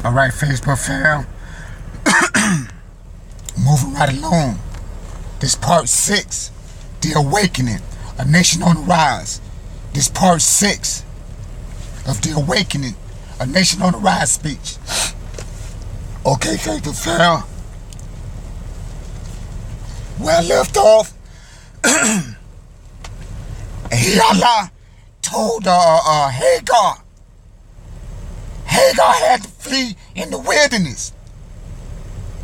Alright, Facebook fam. Moving right along. This part 6. The Awakening. A Nation on the Rise. This part 6 of The Awakening. A Nation on the Rise speech. Okay, Facebook fam. Where I left off, and here Allah told Hagar. Hagar had to flee in the wilderness.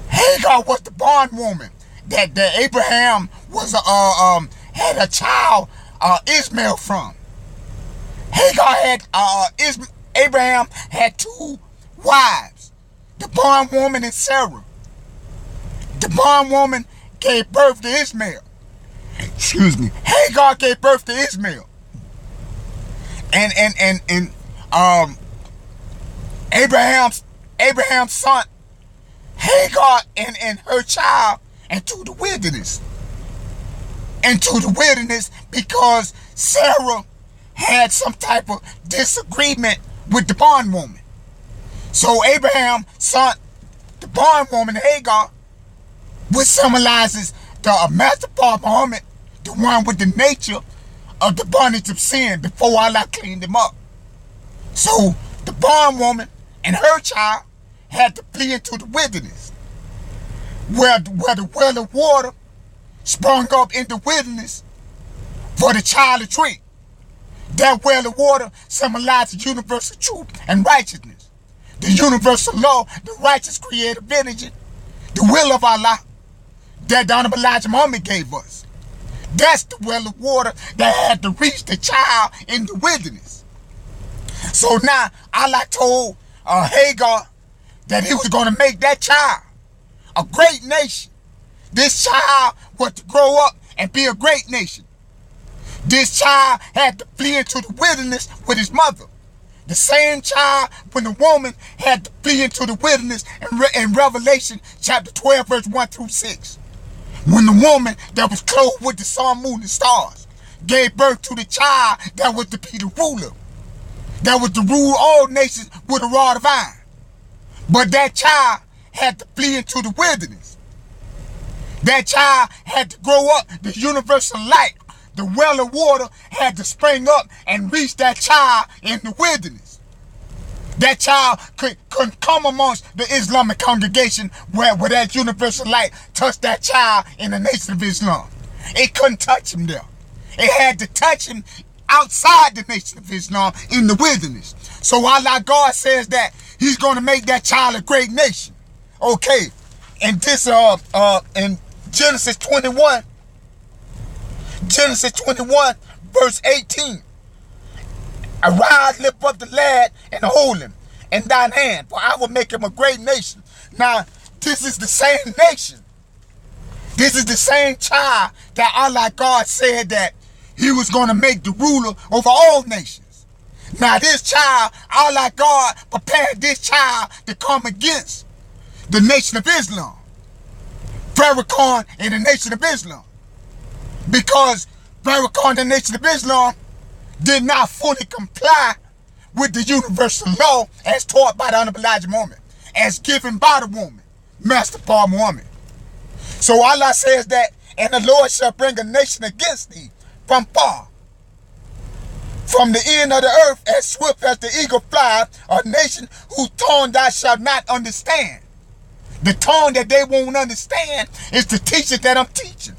Hagar was the bondwoman that Abraham was had a child Ishmael from. Hagar had Abraham had two wives, the bondwoman and Sarah. The bondwoman gave birth to Ishmael. Excuse me. Hagar gave birth to Ishmael. And Abraham's son Hagar and her child into the wilderness. Into the wilderness because Sarah had some type of disagreement with the bondwoman. So Abraham's son, the bondwoman Hagar, which symbolizes the master part Muhammad, the one with the nature of the bondage of sin before Allah cleaned him up. So the bondwoman and her child had to flee into the wilderness, where the well of water sprung up in the wilderness for the child to drink. That well of water symbolizes universal truth and righteousness, the universal law, the righteous creative energy, the will of Allah that the Honorable Elijah Muhammad gave us. That's the well of water that had to reach the child in the wilderness. So now Allah told Hagar that he was going to make that child a great nation. This child was to grow up and be a great nation. This child had to flee into the wilderness with his mother. The same child when the woman had to flee into the wilderness in Revelation chapter 12 verse 1 through 6. When the woman that was clothed with the sun, moon, and stars gave birth to the child that was to be the ruler, that was to rule all nations with a rod of iron. But that child had to flee into the wilderness. That child had to grow up. The universal light, the well of water, had to spring up and reach that child in the wilderness. That child couldn't come amongst the Islamic congregation where that universal light touched that child in the nation of Islam. It couldn't touch him there. It had to touch him outside the nation of Islam in the wilderness. So Allah God says that he's going to make that child a great nation. Okay. And this in Genesis 21 verse 18. Arise, lift up the lad and hold him in thine hand, for I will make him a great nation. Now, this is the same nation. This is the same child that Allah God said that he was going to make the ruler over all nations. Now, this child, Allah God prepared this child to come against the nation of Islam. Farrakhan and the nation of Islam. Because Farrakhan and the nation of Islam did not fully comply with the universal law as taught by the Honorable Elijah Muhammad, as given by the woman, Master Paul Muhammad. So Allah says that, and the Lord shall bring a nation against thee from far, from the end of the earth, as swift as the eagle flies, a nation whose tongue thou shalt not understand. The tongue that they won't understand is the teaching that I'm teaching.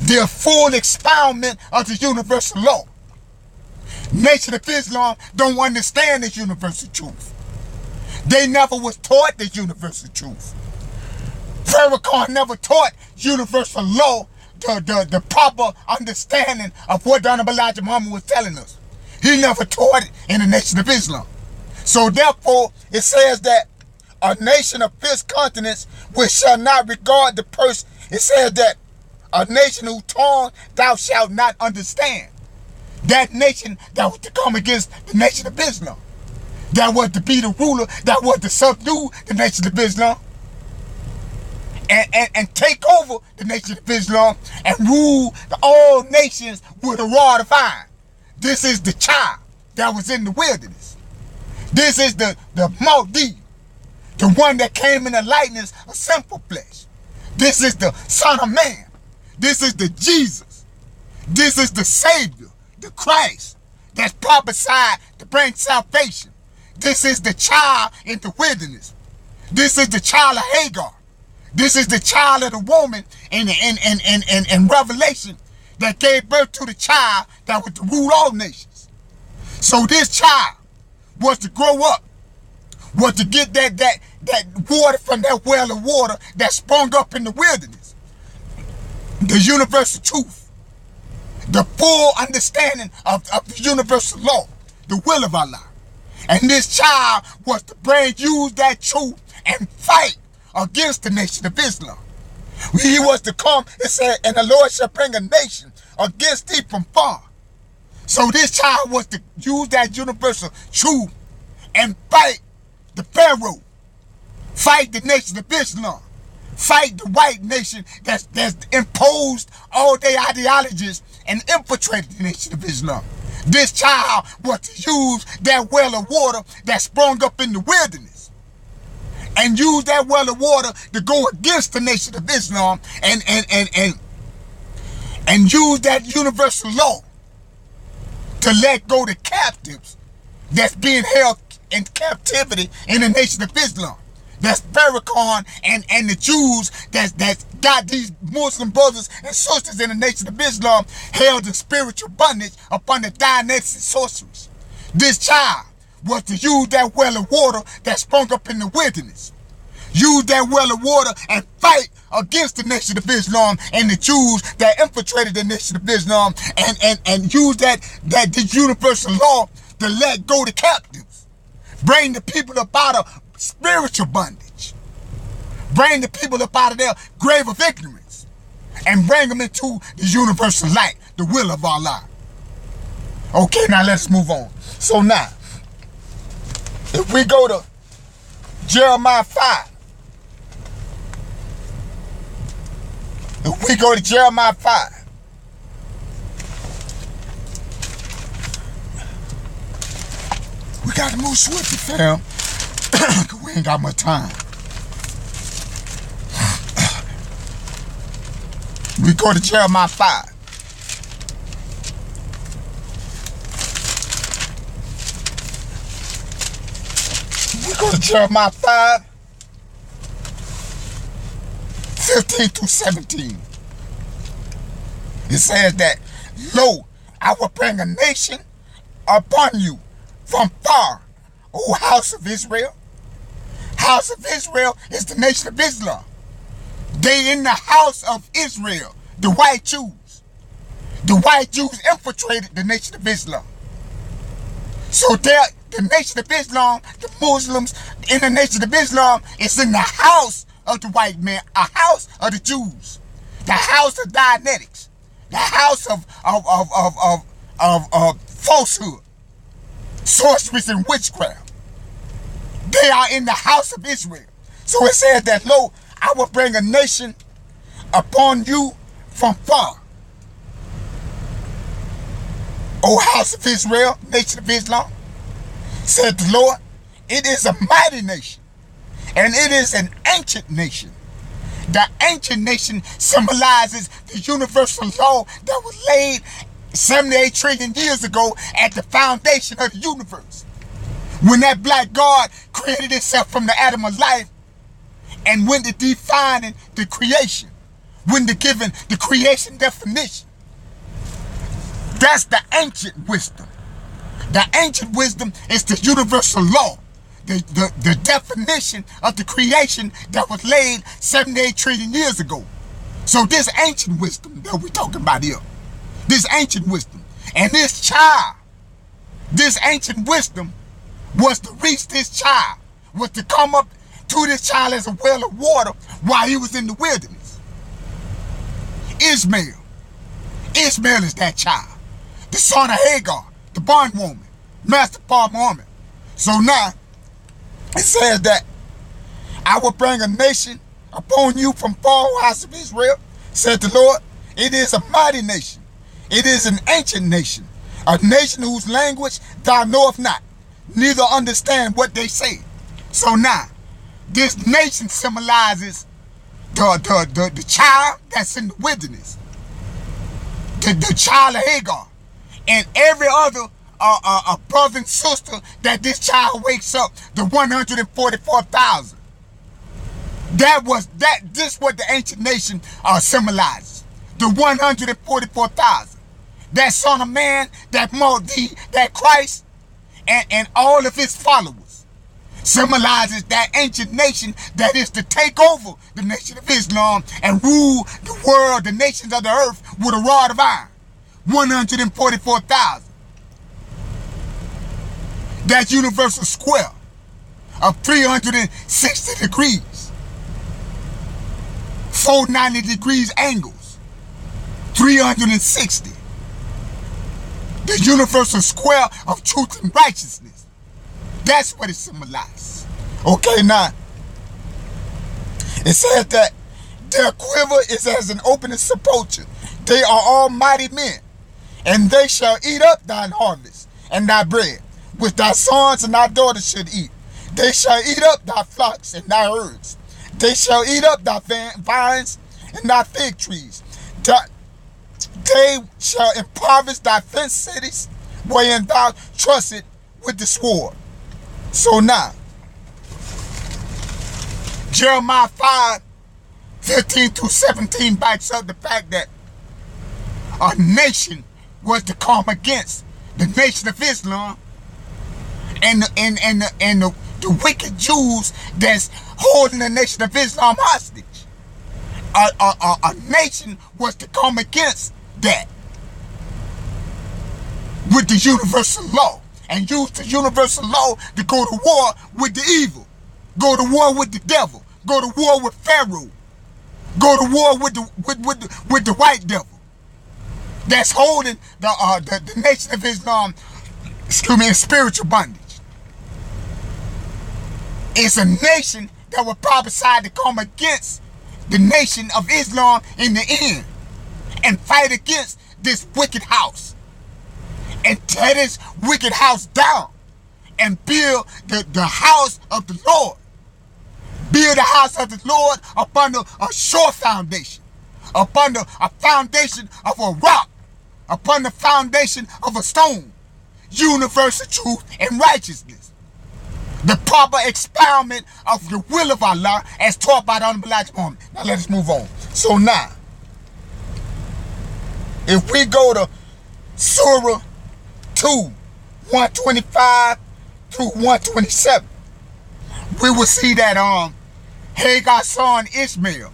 The full expoundment of the universal law. Nation of Islam don't understand this universal truth. They never was taught this universal truth. Farrakhan never taught universal law, the proper understanding of what the Honorable Elijah Muhammad was telling us. He never taught it in the nation of Islam. So therefore, it says that a nation of fifth continents which shall not regard the person. It says that a nation whose tongue thou shalt not understand. That nation that was to come against the nation of Islam. That was to be the ruler, that was to subdue the nation of Islam. And take over the nation of Islam and rule all nations with a rod of iron. This is the child that was in the wilderness. This is the Mahdi. the one that came in the likeness of sinful flesh. This is the Son of Man. This is the Jesus. This is the Savior, the Christ, that's prophesied to bring salvation. This is the child in the wilderness. This is the child of Hagar. This is the child of the woman in Revelation that gave birth to the child that was to rule all nations. So this child was to grow up, was to get that water from that well of water that sprung up in the wilderness. The universal truth, the full understanding of the universal law, the will of Allah. And this child was to use that truth and fight against the nation of Islam. He was to come, it said, and the Lord shall bring a nation against thee from far. So this child was to use that universal truth and fight the Pharaoh, fight the nation of Islam, fight the white nation that's imposed all their ideologies and infiltrated the nation of Islam. This child was to use that well of water that sprung up in the wilderness and use that well of water to go against the nation of Islam and use that universal law to let go the captives that's being held in captivity in the nation of Islam. That's Farrakhan and the Jews that got these Muslim brothers and sisters in the nation of Islam held in spiritual bondage upon the Dianetics sorceries. This child was to use that well of water that sprung up in the wilderness. Use that well of water and fight against the nation of Islam and the Jews that infiltrated the nation of Islam and use this universal law to let go the captives. Bring the people up out of spiritual bondage. Bring the people up out of their grave of ignorance and bring them into the universal light, the will of Allah. Okay, now let's move on. So now, if we go to Jeremiah 5, if we go to Jeremiah 5, we got to move swiftly, fam. Cause we ain't got much time. We go to Jeremiah 5. We go to Jeremiah 5, 15 through 17. It says that, lo, I will bring a nation upon you from far, O house of Israel. House of Israel is the nation of Islam. They in the house of Israel, the white Jews. The white Jews infiltrated the nation of Islam. So the nation of Islam, the Muslims in the nation of Islam is in the house of the white man, a house of the Jews, the house of Dianetics, the house of falsehood, sorceries and witchcraft. They are in the house of Israel. So it says that, lo, I will bring a nation upon you from far. O house of Israel, nation of Islam, said the Lord, it is a mighty nation, and it is an ancient nation. The ancient nation symbolizes the universal law that was laid 78 trillion years ago at the foundation of the universe. When that black God created itself from the atom of life and went to defining the creation, went to giving the creation definition. That's the ancient wisdom. The ancient wisdom is the universal law, the definition of the creation that was laid 78 trillion years ago. So this ancient wisdom that we're talking about here, this ancient wisdom, and this child, this ancient wisdom was to reach this child, was to come up to this child as a well of water while he was in the wilderness. Ishmael is that child, the son of Hagar, the bondwoman, master Paul Muhammad. So now, it says that I will bring a nation upon you from far, house of Israel, said the Lord. It is a mighty nation. It is an ancient nation, a nation whose language thou knowest not, neither understand what they say. So now, This nation symbolizes the child that's in the wilderness, the child of Hagar, and every other brother and sister that this child wakes up, the 144,000. This what the ancient nation symbolizes. The 144,000. That Son of Man, that Mahdi, that Christ, and all of his followers symbolizes that ancient nation that is to take over the nation of Islam and rule the world, the nations of the earth, with a rod of iron. 144,000. That universal square of 360 degrees, 490 degrees angles, 360. The universal square of truth and righteousness. That's what it symbolizes. Okay, now, it says that their quiver is as an opening sepulchre. They are all mighty men, and they shall eat up thine harvest and thy bread, which thy sons and thy daughters should eat. They shall eat up thy flocks and thy herds. They shall eat up thy vines and thy fig trees. They shall impoverish thy fenced cities, wherein thou trusted with the sword. So now, Jeremiah 5:15-17 backs up the fact that a nation was to come against the nation of Islam and the wicked Jews that's holding the nation of Islam hostage. A nation was to come against that with the universal law and use the universal law to go to war with the evil, go to war with the devil, go to war with Pharaoh, go to war with the white devil that's holding the nation of Islam, in spiritual bondage. It's a nation that will prophesy to come against the nation of Islam in the end and fight against this wicked house and tear this wicked house down and build the house of the Lord. Build the house of the Lord upon a sure foundation, upon a foundation of a rock, upon the foundation of a stone, universal truth and righteousness. The proper expoundment of the will of Allah as taught by the Honorable Elijah Muhammad. Now let us move on. So now, if we go to Surah 2, 125-127, we will see that Hagar's son Ishmael,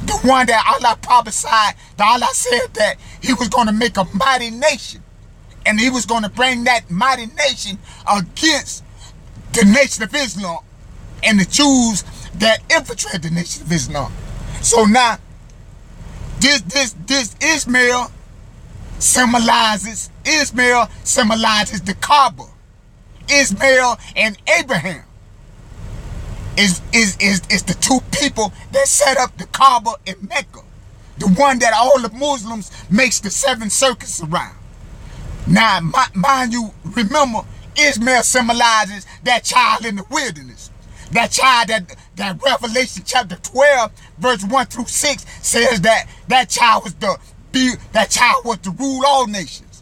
the one that Allah prophesied, that Allah said that he was going to make a mighty nation, and he was going to bring that mighty nation against the nation of Islam and the Jews that infiltrate the nation of Islam. So now, this Ishmael symbolizes the Kaaba. Ishmael and Abraham is the two people that set up the Kaaba in Mecca, the one that all the Muslims makes the 7 circuits around. Now, mind you, remember, Ishmael symbolizes that child in the wilderness. That child that Revelation chapter 12, verse 1-6 says that child was to rule all nations.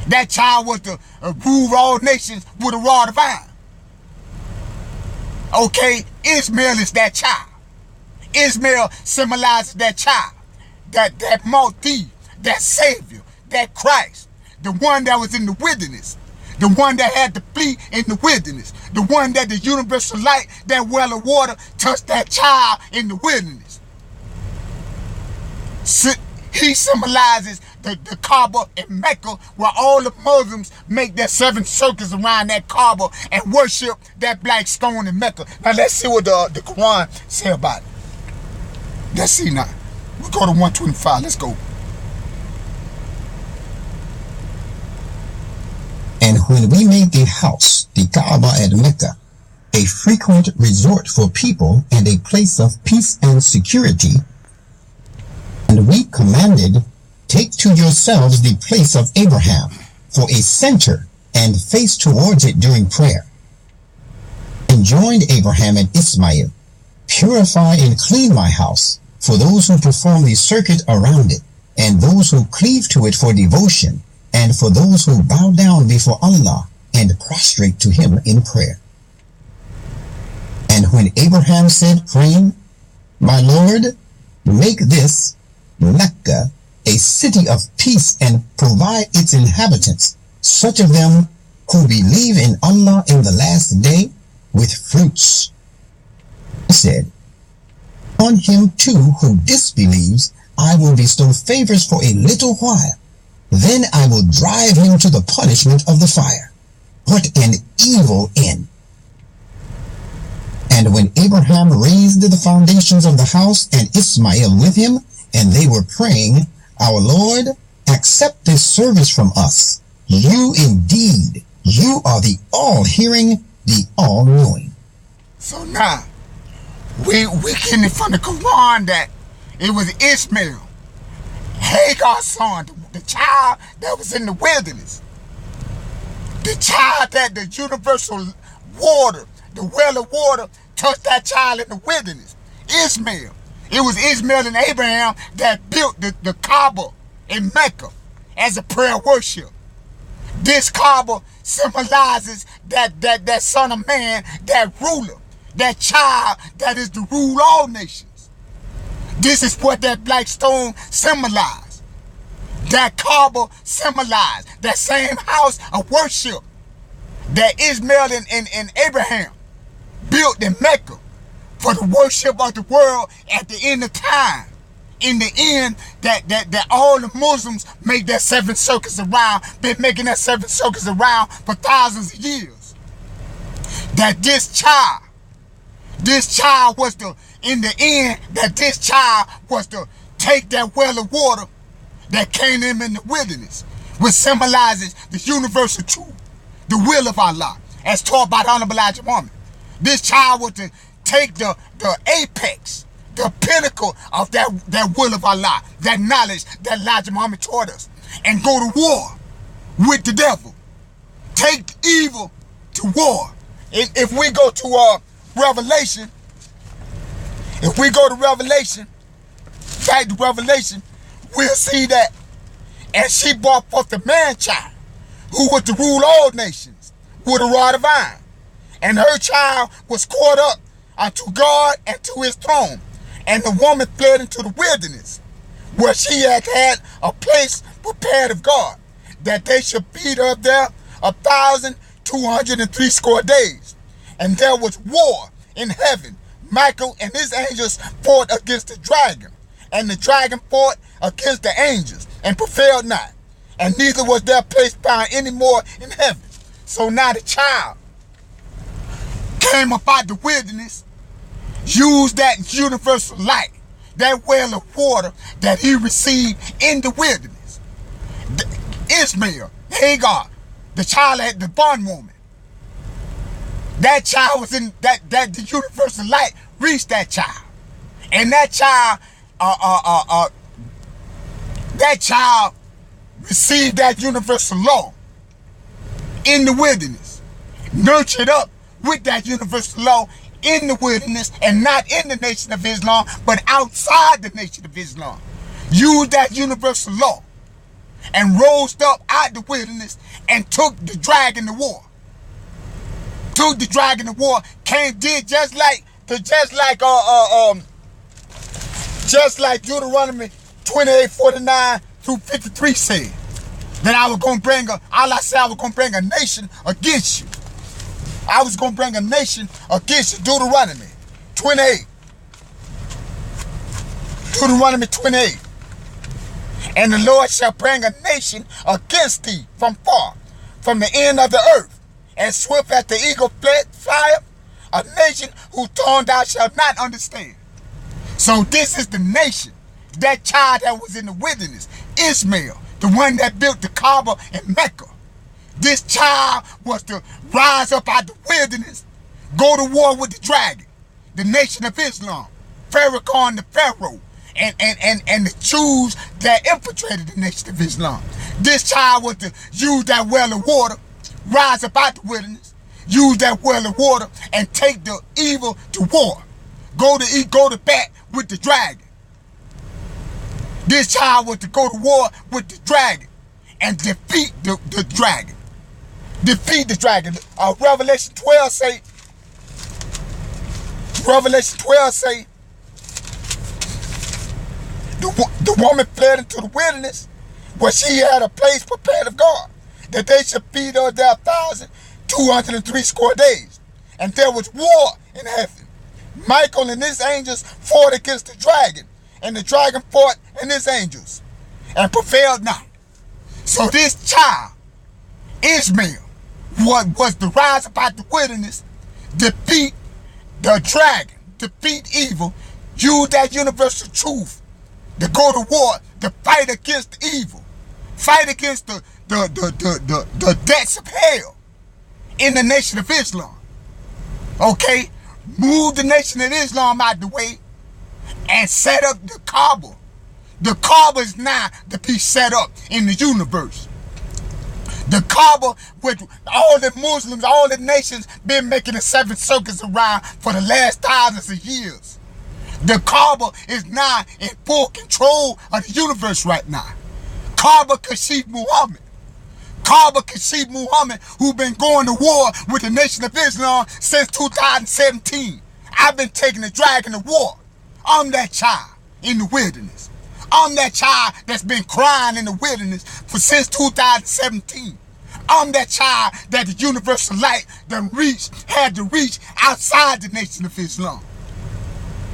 That child was to rule all nations with a rod of iron. Okay, Ishmael is that child. Ishmael symbolizes that child, that Mahdi, that Savior, that Christ, the one that was in the wilderness. The one that had to flee in the wilderness. The one that the universal light, that well of water, touched that child in the wilderness. He symbolizes the Kaaba in Mecca, where all the Muslims make their 7 circles around that Kaaba and worship that black stone in Mecca. Now let's see what the Quran say about it. Let's see now. We go to 125. Let's go. And when we made the house, the Kaaba at Mecca, a frequent resort for people and a place of peace and security, and we commanded, take to yourselves the place of Abraham for a center and face towards it during prayer. And enjoined Abraham and Ismail, "Purify and clean my house for those who perform the circuit around it, and those who cleave to it for devotion, and for those who bow down before Allah and prostrate to him in prayer." And when Abraham said, praying, "My Lord, make this Mecca a city of peace and provide its inhabitants, such of them who believe in Allah in the last day, with fruits," he said, "On him too who disbelieves I will bestow favors for a little while. Then I will drive him to the punishment of the fire. What an evil end." And when Abraham raised the foundations of the house and Ismail with him, and they were praying, "Our Lord, accept this service from us. You indeed, you are the all-hearing, the all-knowing." So now, we getting from the Quran that it was Ishmael, Hagar's son, the child that was in the wilderness. The child that the universal water, the well of water, touched that child in the wilderness. Ishmael. It was Ishmael and Abraham that built the Kaaba in Mecca as a prayer worship. This Kaaba symbolizes that son of man, that ruler, that child that is to rule all nations. This is what that black stone symbolized. That Kaaba symbolized that same house of worship that Ishmael and Abraham built in Mecca for the worship of the world at the end of time. In the end, that all the Muslims make their 7 circles around, been making their 7 circles around for thousands of years. That this child was to, in the end, that this child was to take that well of water that came to him in the wilderness, which symbolizes the universal truth, the will of Allah, as taught by the Honorable Elijah Muhammad. This child was to take the apex, the pinnacle of that will of Allah, that knowledge that Elijah Muhammad taught us, and go to war with the devil. Take evil to war. If we go to Revelation, back to Revelation, we'll see that, "And she brought forth the man-child, who was to rule all nations with a rod of iron. And her child was caught up unto God and to his throne. And the woman fled into the wilderness, where she had a place prepared of God, that they should feed her there 1,260 days. And there was war in heaven. Michael and his angels fought against the dragon, and the dragon fought against the angels, and prevailed not. And neither was their place found any more in heaven." So now the child came up out the wilderness, used that universal light, that well of water that he received in the wilderness. Ishmael, Hagar, the child had the bondwoman. That child was in that the universal light reached that child, and that child received that universal law in the wilderness, nurtured up with that universal law in the wilderness, and not in the nation of Islam, but outside the nation of Islam. Used that universal law and rose up out the wilderness and took the dragon to war. Took the dragon to war, did just like Deuteronomy 28:49 through 53 said, that Allah said I was going to bring a nation against you. I was going to bring a nation against you. Deuteronomy 28. Deuteronomy 28. "And the Lord shall bring a nation against thee from far, from the end of the earth, and swift as the eagle flieth, a nation whose tongue thou shalt not understand." So this is the nation, that child that was in the wilderness, Ishmael, the one that built the Kaaba in Mecca. This child was to rise up out the wilderness, go to war with the dragon, the nation of Islam, Farrakhan the Pharaoh, and the Jews that infiltrated the nation of Islam. This child was to use that well of water, rise up out the wilderness, use that well of water and take the evil to war. Go to bat with the dragon. This child was to go to war with the dragon and defeat the dragon. Defeat the dragon. Revelation 12 say, the woman fled into the wilderness where she had a place prepared of God, that they should feed her there 1,203 score days. And there was war in heaven. Michael and his angels fought against the dragon, and the dragon fought and his angels, and prevailed not. So this child, Ishmael, was to rise up out the wilderness, defeat the dragon, defeat evil, use that universal truth to go to war, to fight against evil, fight against the debts of hell in the Nation of Islam. Okay? Move the Nation of Islam out the way and set up the Kaaba. The Kaaba is now to be set up in the universe. The Kaaba, with all the Muslims, all the nations been making the 7 circuits around for the last thousands of years. The Kaaba is now in full control of the universe right now. Kaaba Kashif Muhammad. Kaaba Kashif Muhammad, who been going to war with the Nation of Islam since 2017. I've been taking the dragon to war. I'm that child in the wilderness. I'm that child that's been crying in the wilderness since 2017. I'm that child that the universal light had to reach outside the Nation of Islam.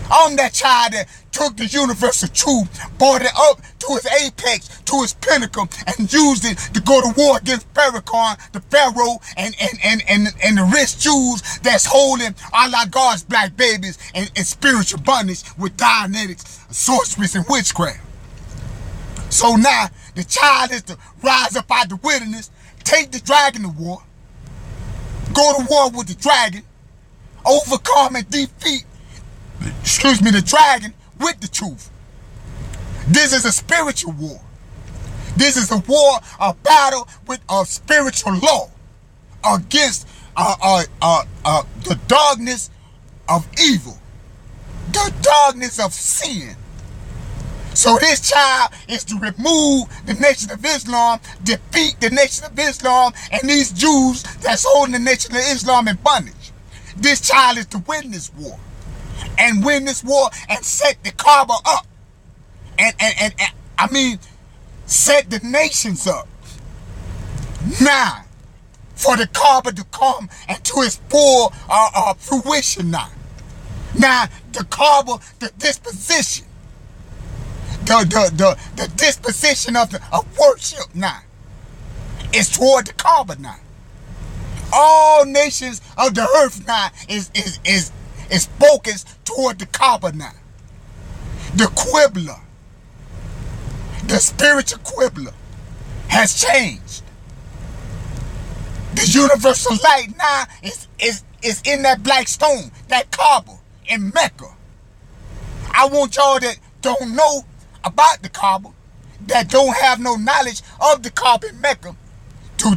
I'm that child that took the universal truth, brought it up to its apex, to its pinnacle, and used it to go to war against Farrakhan, the Pharaoh, and the rich Jews that's holding Allah God's black babies in spiritual bondage with Dianetics, sorcery, and witchcraft. So now the child is to rise up out the wilderness, take the dragon to war, go to war with the dragon, overcome and defeat the dragon with the truth. This is a spiritual war. This is a war, a battle with a spiritual law against the darkness of evil, the darkness of sin. So this child is to remove the Nation of Islam, defeat the Nation of Islam, and these Jews that's holding the Nation of Islam in bondage. This child is to win this war. And win this war and set the Kaaba up. And set the nations up. Now, for the Kaaba to come into its full fruition now. Now, the Kaaba, the disposition. The disposition of worship now is toward the Kaaba now. All nations of the earth now is focused toward the Kaaba now. The Qibla, the spiritual Qibla, has changed. The universal light now is in that black stone, that Kaaba in Mecca. I want y'all that don't know about the Kaaba, that don't have no knowledge of the Kaaba in Mecca, to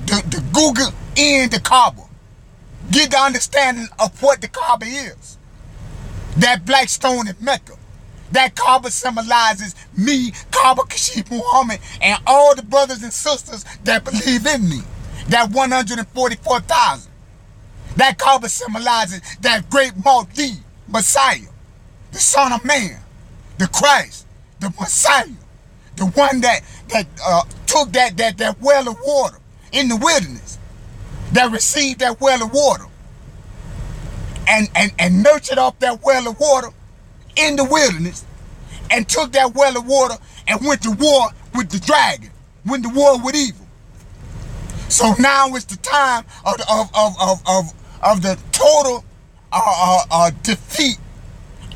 Google in the Kaaba. Get the understanding of what the Kaaba is. That black stone in Mecca. That Kaaba symbolizes me, Kaaba Kashif Muhammad, and all the brothers and sisters that believe in me. That 144,000. That Kaaba symbolizes that great Mahdi, Messiah, the Son of Man, the Christ, the Messiah, the one that took that well of water in the wilderness, that received that well of water, and nurtured off that well of water in the wilderness, and took that well of water and went to war with the dragon, went to war with evil. So now it's the time of the total defeat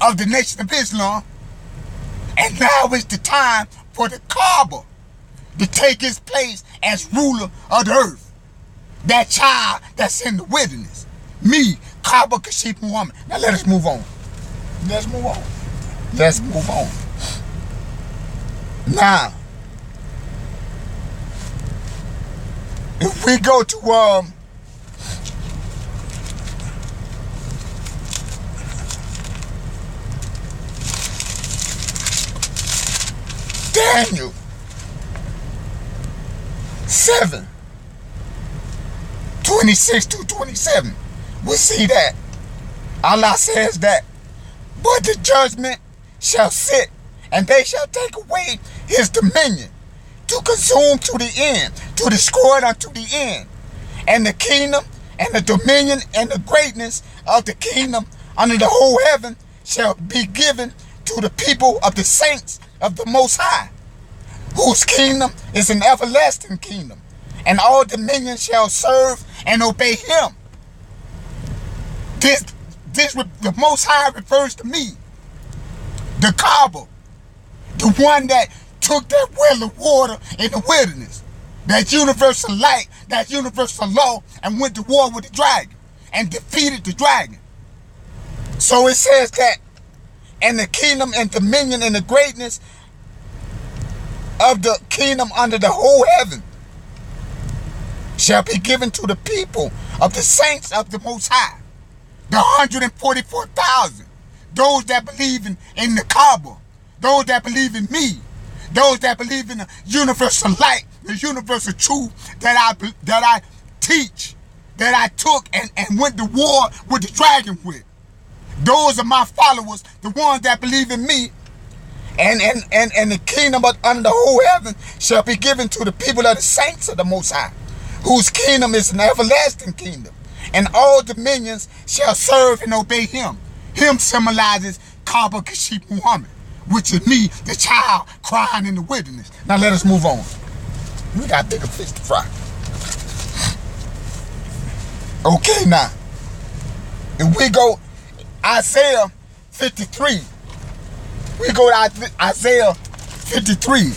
of the Nation of Islam, and now it's the time for the Kaaba to take its place as ruler of the earth. That child that's in the wilderness. Me, Kaaba Kashif Muhammad. Now let us move on. Let's move on. Let's move on. Now, if we go to Daniel 7, 26 to 27, we see that Allah says that, but the judgment shall sit, and they shall take away his dominion, to consume to the end, to destroy it unto the end. And the kingdom and the dominion and the greatness of the kingdom under the whole heaven shall be given to the people of the saints of the Most High, whose kingdom is an everlasting kingdom, and all dominions shall serve and obey him. The Most High refers to me, the Kaaba, the one that took that well of water in the wilderness, that universal light, that universal law, and went to war with the dragon and defeated the dragon. So it says that, and the kingdom and dominion and the greatness of the kingdom under the whole heaven shall be given to the people of the saints of the Most High, the 144,000, those that believe in the Kaaba, those that believe in me, those that believe in the universal light, the universal truth that I teach, that I took and went to war with the dragon with. Those are my followers, the ones that believe in me. And the kingdom under the whole heaven shall be given to the people of the saints of the Most High, whose kingdom is an everlasting kingdom, and all dominions shall serve and obey him. Him symbolizes Kaaba Kashif Muhammad, which is me, the child crying in the wilderness. Now let us move on. We got bigger fish to fry. Okay, now, if we go Isaiah 53, we go to Isaiah 53.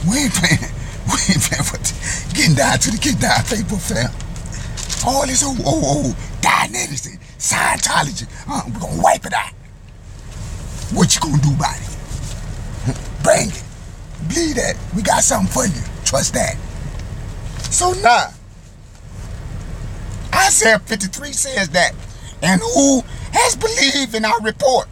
We ain't playing with getting down to the get down paper, fam. All this old Dianetics and Scientology, we're gonna wipe it out. What you gonna do about it? Bring it. Believe that. We got something for you. Trust that. So now, Isaiah 53 says that, and who has believed in our report,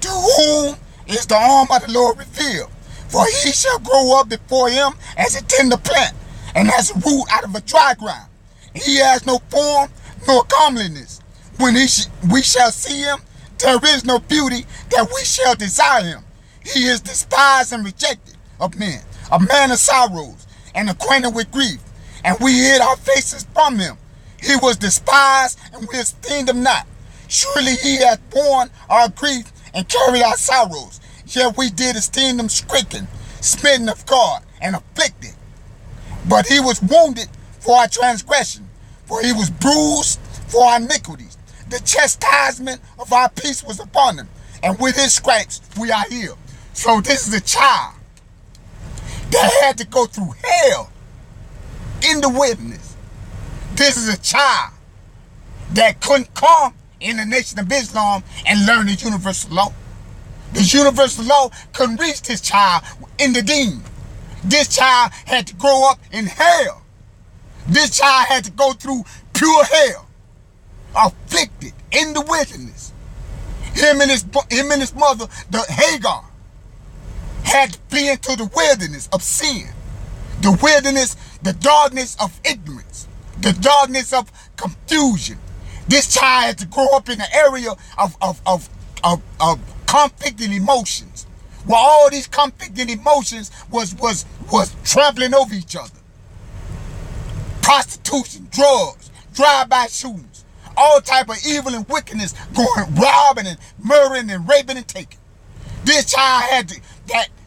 to whom is the arm of the Lord revealed? For he shall grow up before him as a tender plant, and as a root out of a dry ground. He has no form nor comeliness. When we shall see him, there is no beauty that we shall desire him. He is despised and rejected of men, a man of sorrows, and acquainted with grief, and we hid our faces from him. He was despised, and we esteemed him not. Surely he hath borne our grief and carried our sorrows. Yet we did esteem him stricken, smitten of God, and afflicted. But he was wounded for our transgression, for he was bruised for our iniquities. The chastisement of our peace was upon him, and with his stripes we are healed. So this is a child that had to go through hell in the wilderness. This is a child that couldn't come in the Nation of Islam and learn the universal law. The universal law couldn't reach this child in the deen. This child had to grow up in hell. This child had to go through pure hell, afflicted in the wilderness. Him and his mother, the Hagar, had to flee into the wilderness of sin. The wilderness, the darkness of ignorance, the darkness of confusion. This child had to grow up in an area of conflicting emotions, where all these conflicting emotions was trampling over each other. Prostitution, drugs, drive-by shootings, all type of evil and wickedness going, robbing and murdering and raping and taking. This child had to,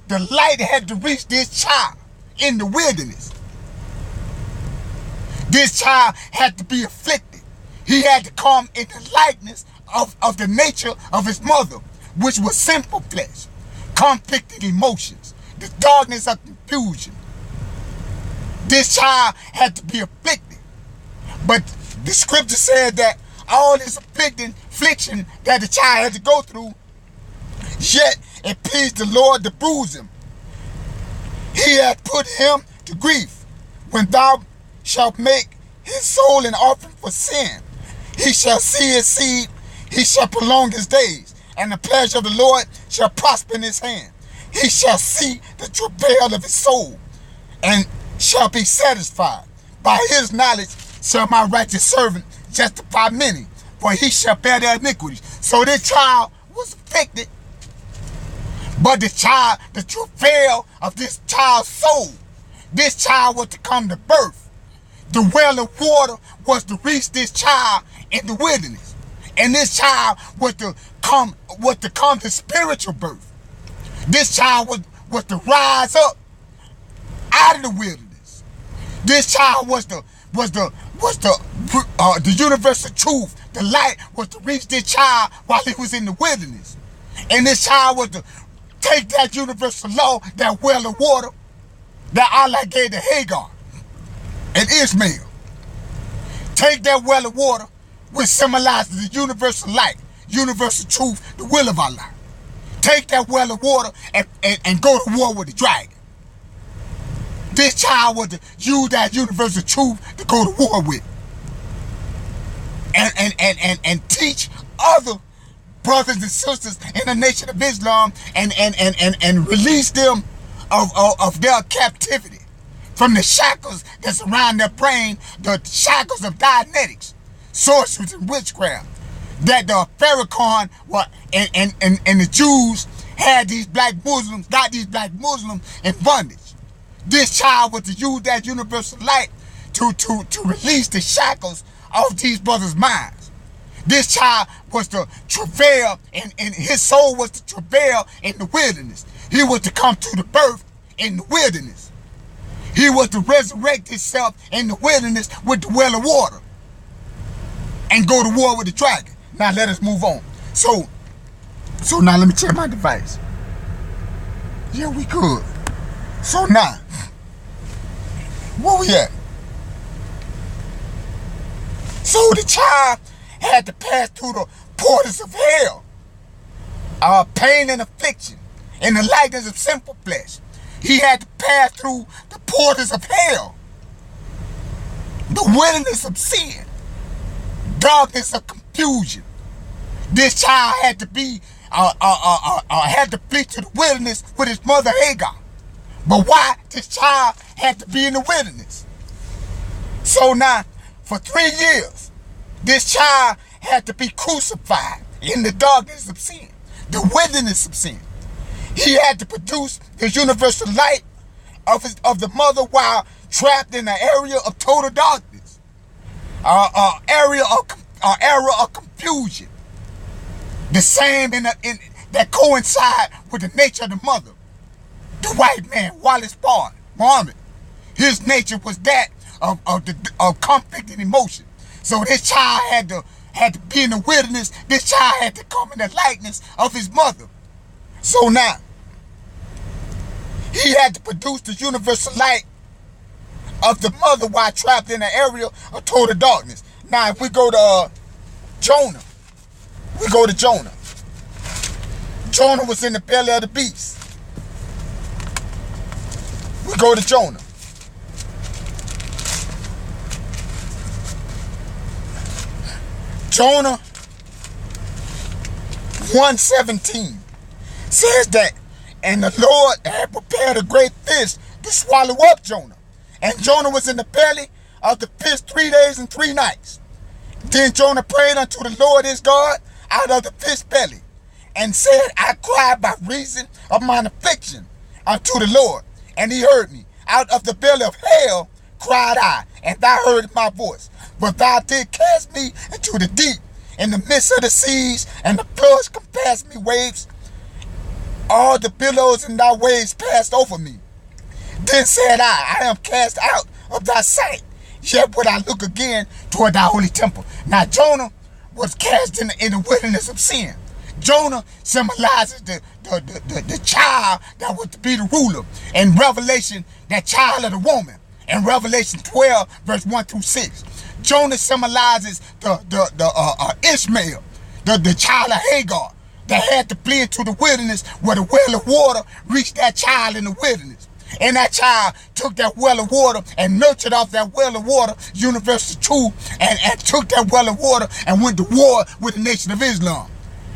the light had to reach this child in the wilderness. This child had to be afflicted. He had to come in the likeness of the nature of his mother, which was sinful flesh, conflicted emotions, the darkness of confusion. This child had to be afflicted. But the scripture said that all this affliction that the child had to go through, yet it pleased the Lord to bruise him. He had put him to grief. When thou shall make his soul an offering for sin. He shall see his seed, he shall prolong his days, and the pleasure of the Lord shall prosper in his hand. He shall see the travail of his soul, and shall be satisfied. By his knowledge shall my righteous servant justify many, for he shall bear their iniquities. So this child was afflicted, but the travail of this child's soul, this child was to come to birth. The well of water was to reach this child in the wilderness. And this child was to come to spiritual birth. This child was to rise up out of the wilderness. This child was the universal truth. The light was to reach this child while he was in the wilderness. And this child was to take that universal law, that well of water that Allah gave to Hagar and Ishmael. Take that well of water, which symbolizes the universal light, universal truth, the will of Allah. Take that well of water and go to war with the dragon. This child was to use that universal truth to go to war with. And teach other brothers and sisters in the nation of Islam and release them of their captivity from the shackles that surround their brain, the shackles of Dianetics, sorcery and witchcraft, that the Farrakhan and the Jews had these black Muslims, got these black Muslims in bondage. This child was to use that universal light to release the shackles of these brothers' minds. This child was to travail, and his soul was to travail in the wilderness. He was to come to the birth in the wilderness. He was to resurrect himself in the wilderness with the well of water and go to war with the dragon. Now let us move on. So now let me check my device. Yeah, we could. So now, where we at? So the child had to pass through the portals of hell, pain and affliction, in the likeness of sinful flesh. He had to pass through the portals of hell, the wilderness of sin, darkness of confusion. This child had to be, had to flee to the wilderness with his mother Hagar. But why this child had to be in the wilderness? So now, for 3 years, this child had to be crucified in the darkness of sin, the wilderness of sin. He had to produce the universal light of the mother while trapped in an area of total darkness, area of confusion. The same that coincide with the nature of the mother. The white man, Wallace Bard, Muhammad, his nature was that of conflict and emotion. So this child had to be in the wilderness. This child had to come in the likeness of his mother. So now, he had to produce the universal light of the mother while trapped in an area of total darkness. Now, if we go to Jonah, Jonah was in the belly of the beast. We go to Jonah. Jonah 1:17 says that, and the Lord had prepared a great fish to swallow up Jonah. And Jonah was in the belly of the fish 3 days and 3 nights. Then Jonah prayed unto the Lord his God out of the fish belly, and said, I cried by reason of mine affliction unto the Lord, and he heard me. Out of the belly of hell cried I, and thou heard my voice. But thou didst cast me into the deep, in the midst of the seas, and the floods compassed me waves. All the billows in thy waves passed over me. Then said I am cast out of thy sight, yet would I look again toward thy holy temple. Now Jonah was cast in the wilderness of sin. Jonah symbolizes the child that was to be the ruler. In Revelation, that child of the woman. In Revelation 12, verse 1 through 6. Jonah symbolizes the Ishmael, the child of Hagar, that had to flee into the wilderness where the well of water reached that child in the wilderness. And that child took that well of water and nurtured off that well of water, universal truth, and took that well of water and went to war with the Nation of Islam.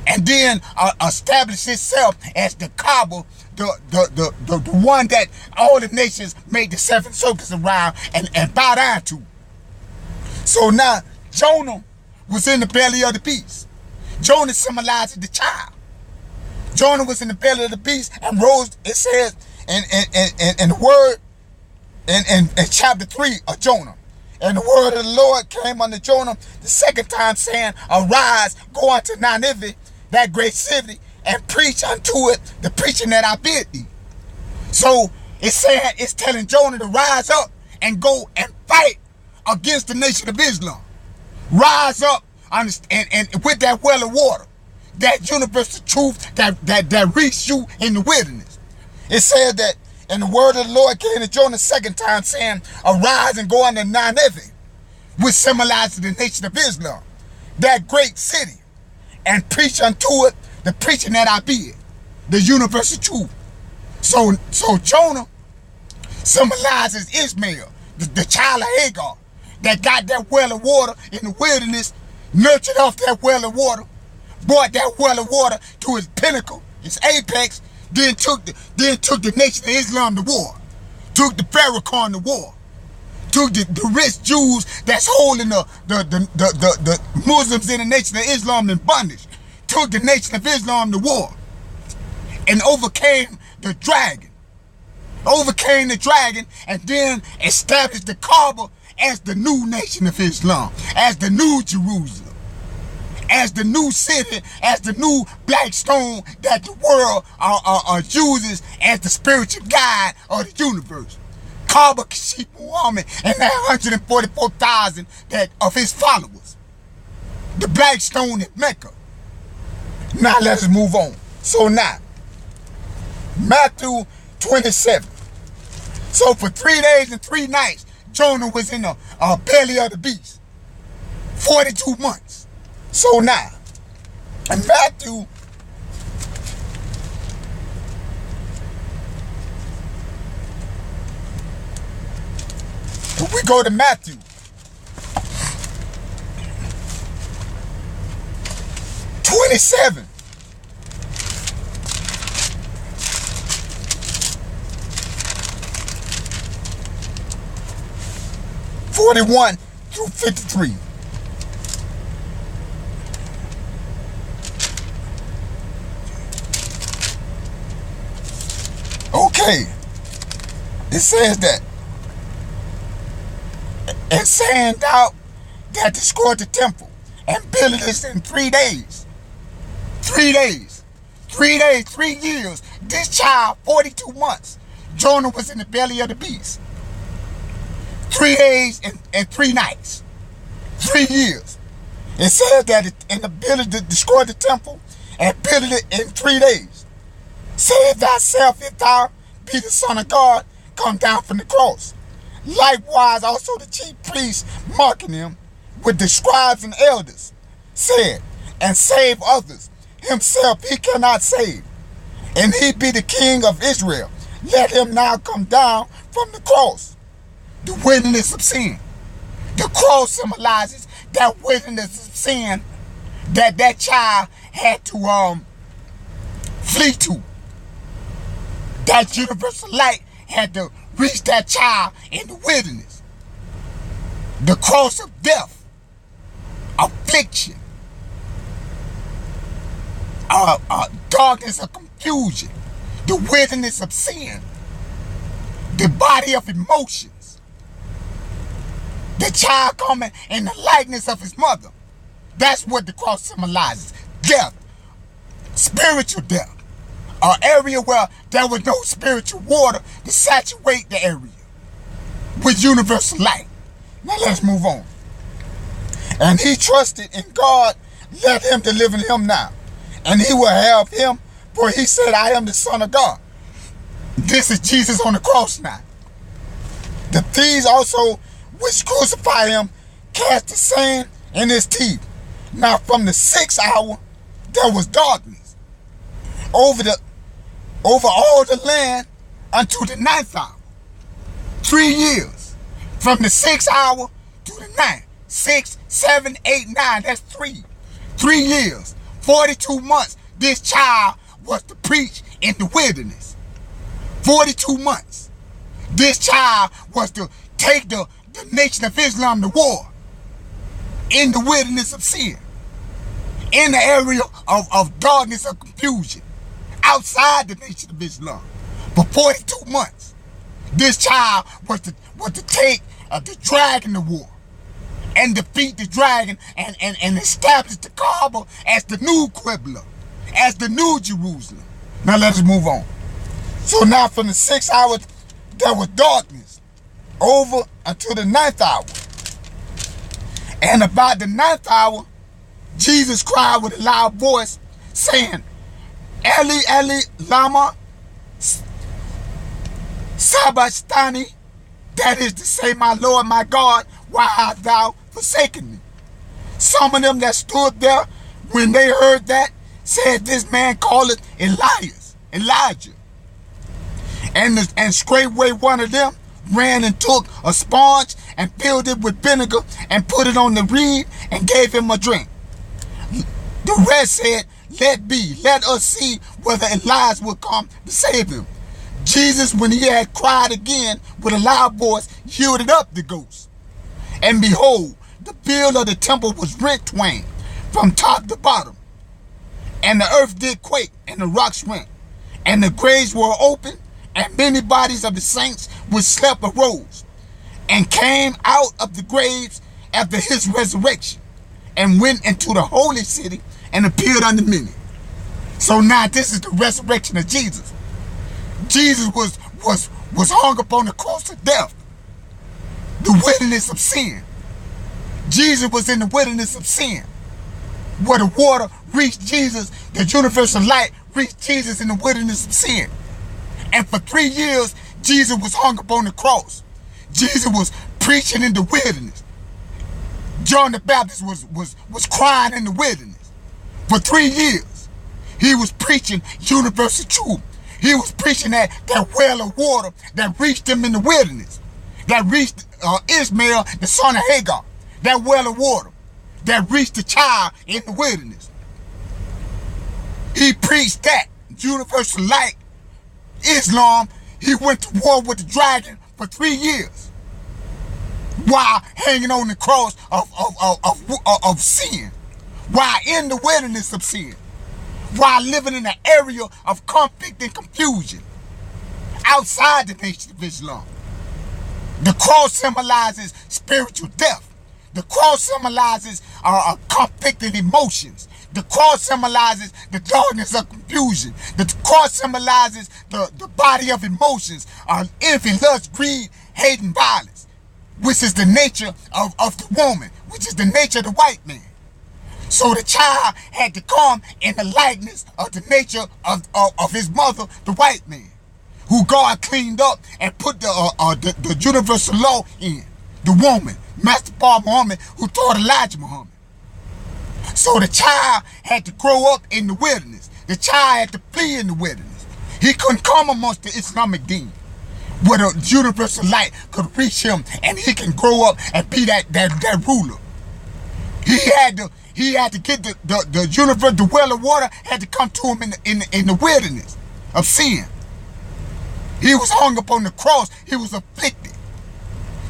And then established itself as the Kaaba, the one that all the nations made the seven circles around and bow down to. So now, Jonah was in the belly of the beast. Jonah symbolizes the child. Jonah was in the belly of the beast and rose, it says, in the word, in chapter 3 of Jonah. And the word of the Lord came unto Jonah the second time, saying, Arise, go unto Nineveh, that great city, and preach unto it the preaching that I bid thee. So it's saying, it's telling Jonah to rise up and go and fight against the Nation of Islam. Rise up and with that well of water, that universal truth that reached you in the wilderness. It said that, and the word of the Lord came to Jonah the second time, saying, Arise and go unto Nineveh, which symbolizes the Nation of Islam, that great city, and preach unto it the preaching that I bid, the universal truth. So Jonah symbolizes Ishmael, the child of Hagar, that got that well of water in the wilderness, nurtured off that well of water, brought that well of water to its pinnacle, its apex, then took the Nation of Islam to war, took the Farrakhan to war, took the rich Jews that's holding the Muslims in the Nation of Islam in bondage, took the Nation of Islam to war, and overcame the dragon, and then established the Kaaba as the new Nation of Islam, as the new Jerusalem, as the new city, as the new black stone that the world uses as the spiritual guide of the universe. Kaaba Kashif Muhammad and that 144,000 of his followers. The black stone at Mecca. Now let us move on. So now, Matthew 27. So for 3 days and 3 nights, Jonah was in the belly of the beast. 42 months. So now, in Matthew, if we go to Matthew, (27). (41) through 53. Okay, it says that, and saying thou that destroyed the temple and built it in 3 days. 3 days. 3 days, 3 years. This child, 42 months. Jonah was in the belly of the beast. 3 days and 3 nights. 3 years. It says that in the ability to destroy the temple and build it in 3 days. Save thyself if thou be the Son of God, come down from the cross. Likewise also the chief priests mocking him with the scribes and elders said, and save others. Himself he cannot save. And he be the King of Israel. Let him now come down from the cross. The wilderness of sin. The cross symbolizes that wilderness of sin that child had to flee to. That universal light had to reach that child in the wilderness. The cross of death, affliction, darkness of confusion, the wilderness of sin, the body of emotions, the child coming in the likeness of his mother. That's what the cross symbolizes. Death, spiritual death. An area where there was no spiritual water to saturate the area with universal light. Now let's move on. And he trusted in God, let him deliver him now. And he will have him, for he said, I am the Son of God. This is Jesus on the cross now. The thieves also which crucify him cast the same in his teeth. Now from the 6th hour there was darkness over all the land unto the 9th hour. 3 years. From the 6th hour to the 9th. 6, 7, 8, 9. That's 3. 3 years. 42 months. This child was to preach in the wilderness. 42 months. This child was to take the nation of Islam to war in the wilderness of sin, in the area of darkness of confusion, outside the nation of Islam. For 42 months, this child was to take the dragon to war and defeat the dragon and establish the Kaaba as the new Qibla, as the new Jerusalem. Now let us move on. So now from the 6th hour, there was darkness over until the 9th hour. And about the 9th hour, Jesus cried with a loud voice, saying, Eli, Eli, lama sabachthani, that is to say, my Lord, my God, why hast thou forsaken me? Some of them that stood there, when they heard that, said, this man calleth Elijah. And straightway one of them ran and took a sponge and filled it with vinegar and put it on the reed and gave him a drink. The rest said, let be, let us see whether Elijah will come to save him. Jesus, when he had cried again with a loud voice, yielded up the ghost. And behold, the veil of the temple was rent twain, from top to bottom. And the earth did quake, and the rocks rent. And the graves were open, and many bodies of the saints which slept arose, and came out of the graves after his resurrection, and went into the holy city, and appeared unto many. So now this is the resurrection of Jesus. Jesus was hung upon the cross of death, the wilderness of sin. Jesus was in the wilderness of sin, where the water reached Jesus, the universal light reached Jesus in the wilderness of sin. And for 3 years, Jesus was hung upon the cross. Jesus was preaching in the wilderness. John the Baptist was crying in the wilderness. For 3 years, he was preaching universal truth. He was preaching that well of water that reached him in the wilderness, that reached Ishmael, the son of Hagar, that well of water that reached the child in the wilderness. He preached that universal light, Islam. He went to war with the dragon for 3 years while hanging on the cross of sin, while in the wilderness of sin, while living in an area of conflict and confusion outside the nation of Islam. The cross symbolizes spiritual death. The cross symbolizes conflicting emotions. The cross symbolizes the darkness of confusion. The cross symbolizes the body of emotions, envy, lust, greed, hate, and violence, which is the nature of the woman, which is the nature of the white man. So the child had to come in the likeness of the nature of his mother, the white man, who God cleaned up and put the universal law in. The woman, Master Paul Muhammad, who taught Elijah Muhammad. So the child had to grow up in the wilderness. The child had to flee in the wilderness. He couldn't come amongst the Islamic deen, where the universal light could reach him and he can grow up and be that ruler. He had to get the universe, the well of water had to come to him in the wilderness of sin. He was hung upon the cross. He was afflicted.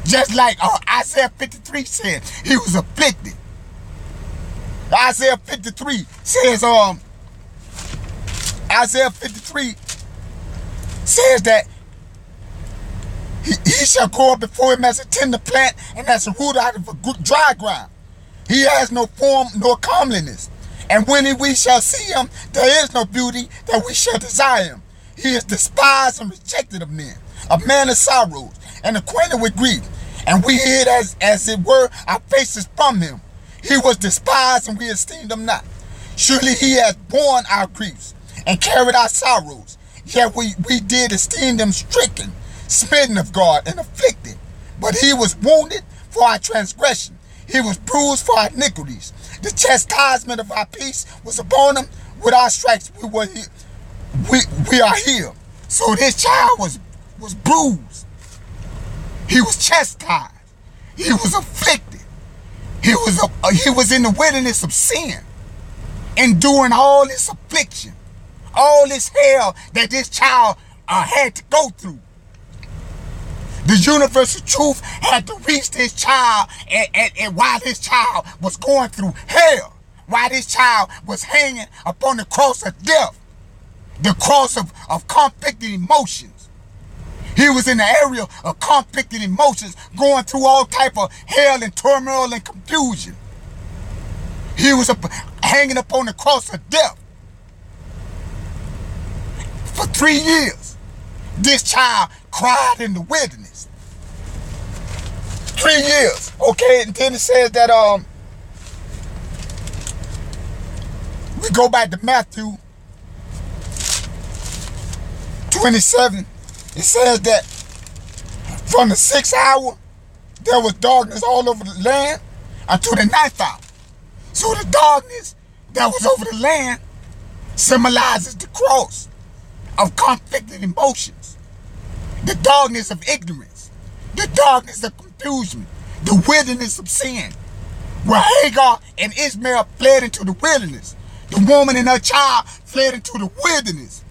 Just like Isaiah 53 said, he was afflicted. Isaiah 53 says, Isaiah 53 says that he shall grow up before him as a tender plant and as a root out of a dry ground. He has no form nor comeliness. And when we shall see him, there is no beauty that we shall desire him. He is despised and rejected of men, a man of sorrows, and acquainted with grief. And we hid as it were our faces from him. He was despised and we esteemed him not. Surely he has borne our griefs and carried our sorrows. Yet we did esteem him stricken, smitten of God, and afflicted. But he was wounded for our transgression. He was bruised for our iniquities. The chastisement of our peace was upon him. With our stripes we are healed. So this child was bruised. He was chastised. He was afflicted. He was in the wilderness of sin, enduring all this affliction, all this hell that this child had to go through. The universal truth had to reach this child, and while this child was going through hell, while this child was hanging upon the cross of death, the cross of conflicting emotions. He was in the area of conflicting emotions, going through all type of hell and turmoil and confusion. He was hanging upon the cross of death. For 3 years, this child cried in the wilderness. 3 years, okay? And then it says that we go back to Matthew 27. It says that from the 6th hour, there was darkness all over the land until the 9th hour. So the darkness that was over the land symbolizes the cross of conflicting emotions, the darkness of ignorance, the darkness of confusion, the wilderness of sin, where Hagar and Ishmael fled into the wilderness. The woman and her child fled into the wilderness.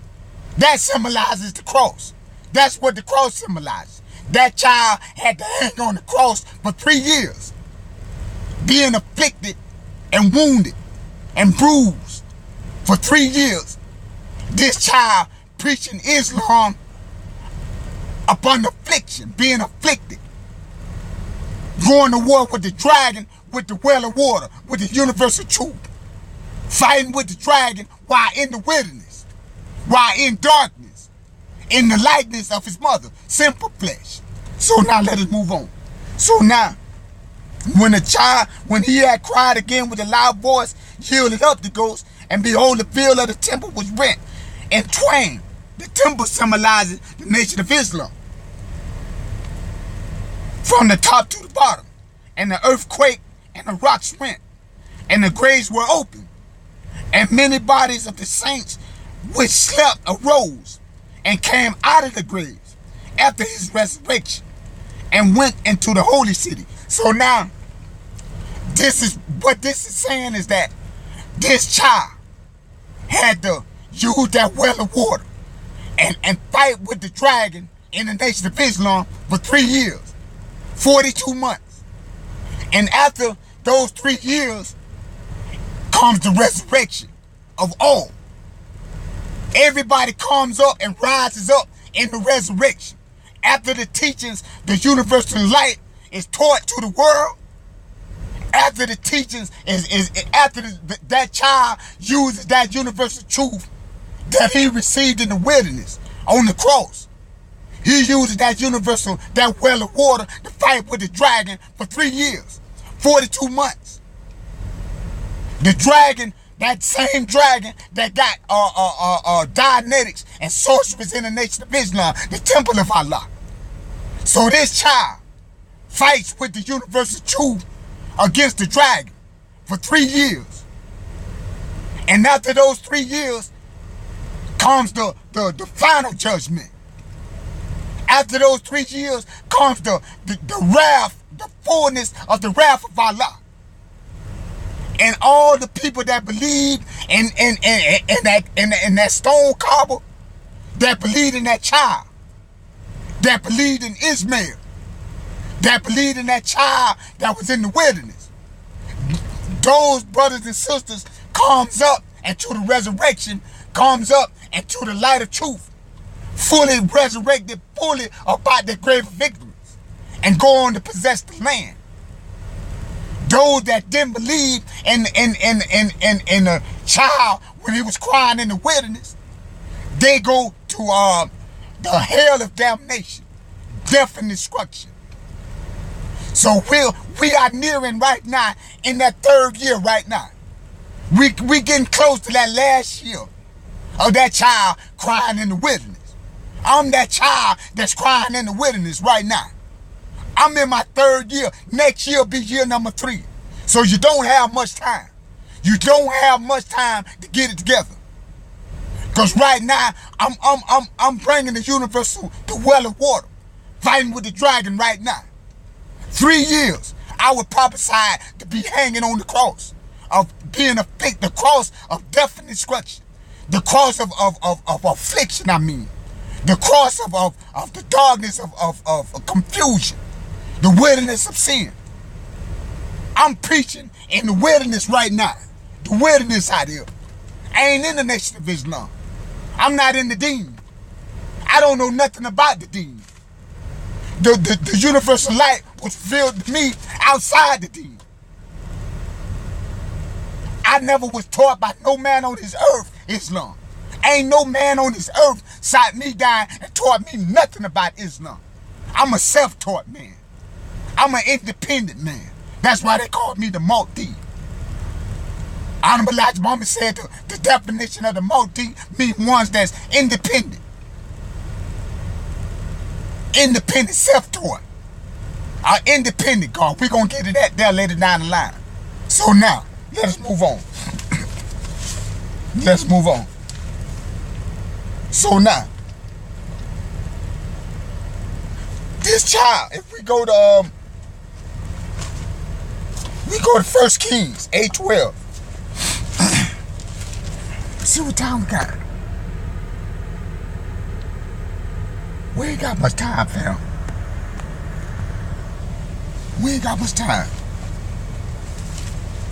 That symbolizes the cross. That's what the cross symbolizes. That child had to hang on the cross for 3 years, being afflicted and wounded and bruised for 3 years. This child preaching Islam upon affliction, being afflicted, going to war with the dragon, with the well of water, with the universal truth, fighting with the dragon while in the wilderness, while in darkness, in the likeness of his mother, sinful flesh. So now let us move on. So now, when he had cried again with a loud voice, yielded up the ghost, and behold, the veil of the temple was rent in twain. The temple symbolizes the nation of Islam, from the top to the bottom, and the earth quaked, and the rocks rent, and the graves were opened, and many bodies of the saints which slept arose, and came out of the graves after his resurrection, and went into the holy city. So now, this is saying is that this child had to use that well of water and fight with the dragon in the nation of Islam for 3 years, 42 months. And after those 3 years comes the resurrection of all. Everybody comes up and rises up in the resurrection. After the teachings, the universal light is taught to the world. After the teachings that child uses that universal truth that he received in the wilderness on the cross. He uses that well of water to fight with the dragon for 3 years, 42 months. The dragon, that same dragon that got Dianetics and sorcerers in the nation of Islam, the temple of Allah. So this child fights with the universal truth against the dragon for 3 years. And after those 3 years comes the final judgment. After those 3 years comes the wrath, the fullness of the wrath of Allah. And all the people that believe in that stone cobble, that believed in that child, that believed in Ishmael, that believed in that child that was in the wilderness. Those brothers and sisters comes up into the resurrection, comes up into the light of truth, fully resurrected, fully about the grave of ignorance, and go on to possess the land. Those that didn't believe in the child when he was crying in the wilderness, they go to the hell of damnation, death and destruction. So we are nearing right now in that 3rd year right now. We getting close to that last year of that child crying in the wilderness. I'm that child that's crying in the wilderness right now. I'm in my 3rd year. Next year will be year number 3. So you don't have much time. You don't have much time to get it together. Because right now, I'm bringing the universal, the well of water, fighting with the dragon right now. 3 years, I would prophesy to be hanging on the cross, of being the cross of death and destruction, the cross of affliction, the cross of the darkness of confusion, the wilderness of sin. I'm preaching in the wilderness right now, the wilderness out here. I ain't in the Nation of Islam. I'm not in the deen. I don't know nothing about the deen. The universal light was revealed to me outside the deen. I never was taught by no man on this earth Islam. Ain't no man on this earth sat me down and taught me nothing about Islam. I'm a self-taught man. I'm an independent man. That's why they call me the Mahdi. Honorable Elijah Muhammad said the definition of the Mahdi means ones that's independent. Independent, self-taught. Independent, God. We're going to get to that there later down the line. So now, let us move on. Let's move on. So now, this child, if we go to 1 Kings 8:12. See what time we got. We ain't got much time, fam. We ain't got much time.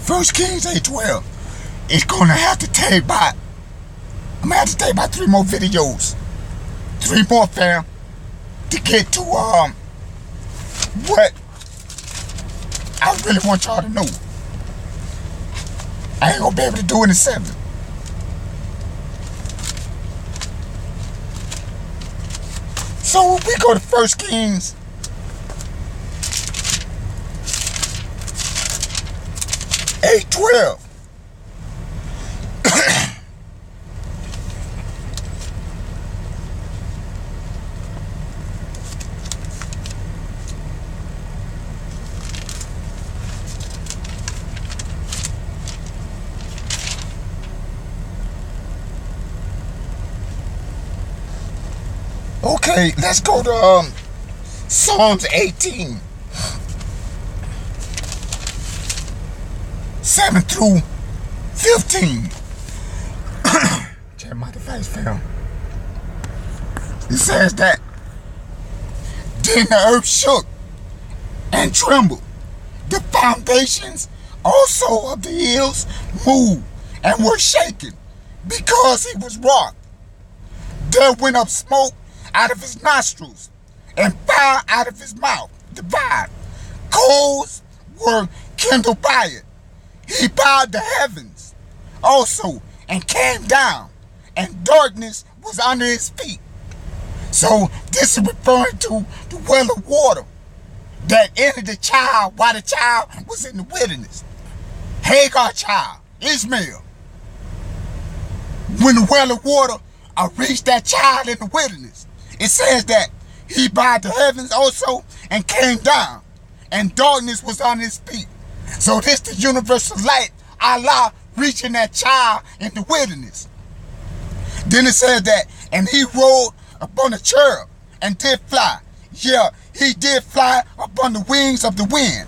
1 Kings 8:12. It's gonna have to take about, I'm gonna have to take about 3 more videos. 3 more, fam, to get to what I really want y'all to know. I ain't gonna be able to do it in 7. So we go to 1 Kings 8:12. Okay, let's go to Psalms 18, 7 through 15. Check my device, fam. It says that, then the earth shook and trembled. The foundations also of the hills moved and were shaken because he was wroth. There went up smoke out of his nostrils, and fire out of his mouth devoured. Coals were kindled by it. He bowed the heavens also, and came down, and darkness was under his feet. So this is referring to the well of water that entered the child while the child was in the wilderness. Hagar child, Ishmael. When the well of water reached that child in the wilderness, it says that he bowed the heavens also and came down, and darkness was on his feet. So this the universal light, Allah, reaching that child in the wilderness. Then it says that, and he rode upon a cherub and did fly. Yeah, he did fly upon the wings of the wind.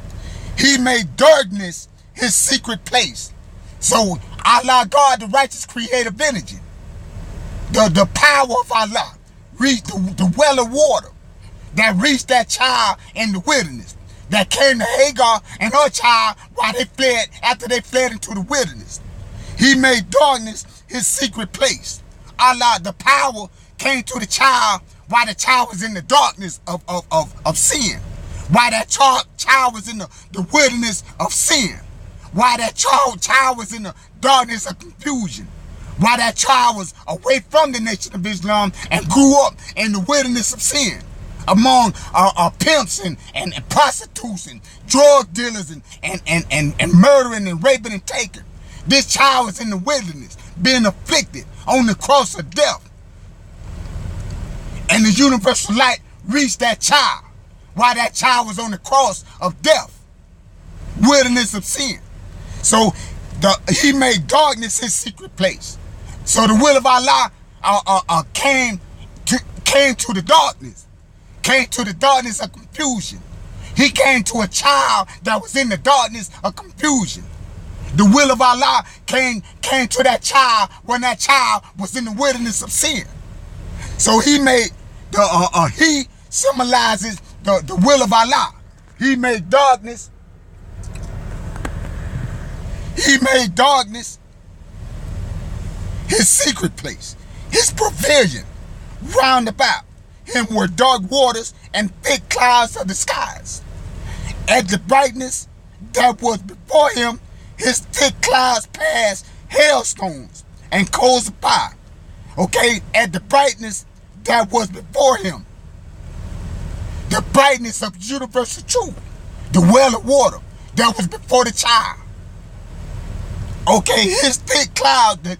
He made darkness his secret place. So Allah, God, the righteous creative energy, the power of Allah, reached the well of water that reached that child in the wilderness, that came to Hagar and her child while they fled, after they fled into the wilderness. He made darkness his secret place. Allah, the power, came to the child while the child was in the darkness of sin. While that child was in the wilderness of sin. While that child was in the darkness of confusion. While that child was away from the Nation of Islam and grew up in the wilderness of sin, among pimps and prostitutes and drug dealers and murdering and raping and taking. This child was in the wilderness, being afflicted on the cross of death. And the universal light reached that child while that child was on the cross of death, wilderness of sin. So he made darkness his secret place. So the will of Allah came to the darkness. Came to the darkness of confusion. He came to a child that was in the darkness of confusion. The will of Allah came to that child when that child was in the wilderness of sin. So he made he symbolizes the will of Allah. He made darkness. He made darkness his secret place, his pavilion. Round about him were dark waters and thick clouds of the skies. At the brightness that was before him, his thick clouds passed hailstones and coals of fire. Okay, at the brightness that was before him, the brightness of universal truth, the well of water that was before the child. Okay, his thick cloud, the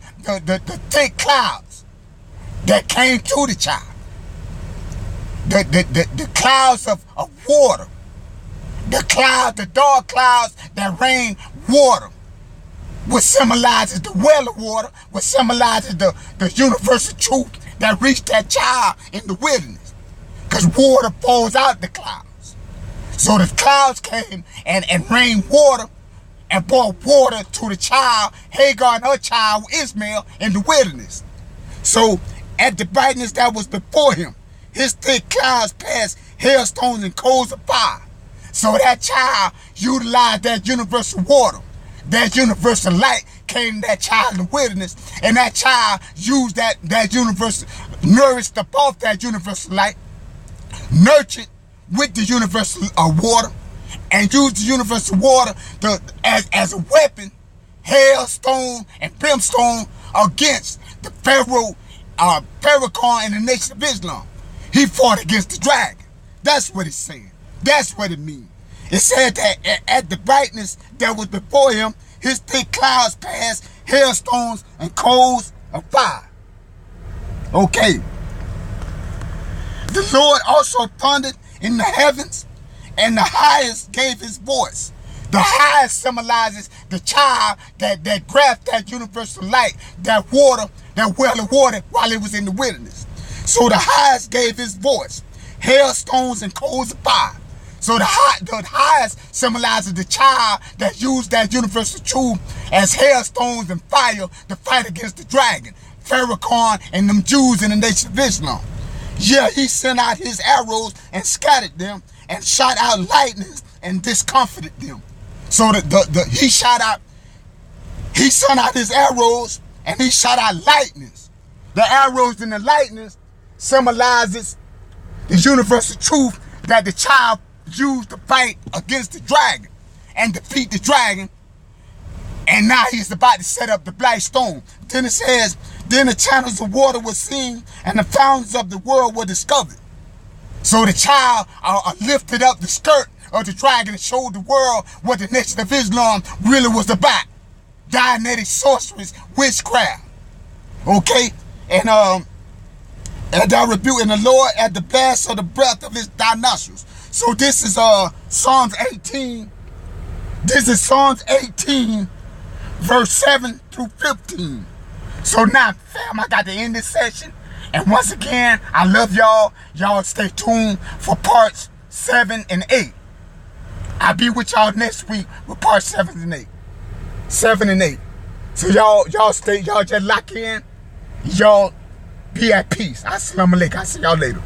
thick clouds that came to the child. The clouds of water. The dark clouds that rain water, which symbolizes the well of water, which symbolizes the universal truth that reached that child in the wilderness. Because water falls out the clouds. So the clouds came and rained water and brought water to the child, Hagar and her child Ishmael, in the wilderness. So at the brightness that was before him, his thick clouds passed hailstones and coals of fire. So that child utilized that universal water, that universal light came to that child in the wilderness, and that child used that universal, nourished above that universal light, nurtured with the universal water, and used the universal water as a weapon, hailstone and brimstone against the Pharaoh, Pharaoh and the nation of Islam. He fought against the dragon. That's what it's saying. That's what it means. It said that at the brightness that was before him, his thick clouds passed hailstones and coals of fire. Okay. The Lord also thundered in the heavens, and the highest gave his voice. The highest symbolizes the child that grabbed that universal light, that water, that well of water while it was in the wilderness. So the highest gave his voice, hailstones and coals of fire. So the highest symbolizes the child that used that universal truth as hailstones and fire to fight against the dragon, Pharaoh and them Jews in the nation of Islam. Yeah, he sent out his arrows and scattered them, and shot out lightnings and discomfited them. So he sent out his arrows and he shot out lightnings. The arrows and the lightnings symbolizes the universal truth that the child used to fight against the dragon and defeat the dragon. And now he's about to set up the black stone. Then it says, then the channels of water were seen and the fountains of the world were discovered. So the child lifted up the skirt of the dragon and showed the world what the nation of Islam really was about. Dianetic sorceries, witchcraft. Okay? And thou rebuking the Lord at the blast of the breath of thy nostrils. So this is Psalms 18. This is Psalms 18, verse 7 through 15. So now, fam, I got to end this session. And once again, I love y'all. Y'all stay tuned for parts 7 and 8. I'll be with y'all next week with parts 7 and 8. 7 and 8. So y'all just lock in. Y'all be at peace. Assalamu alaikum. I'll see y'all later.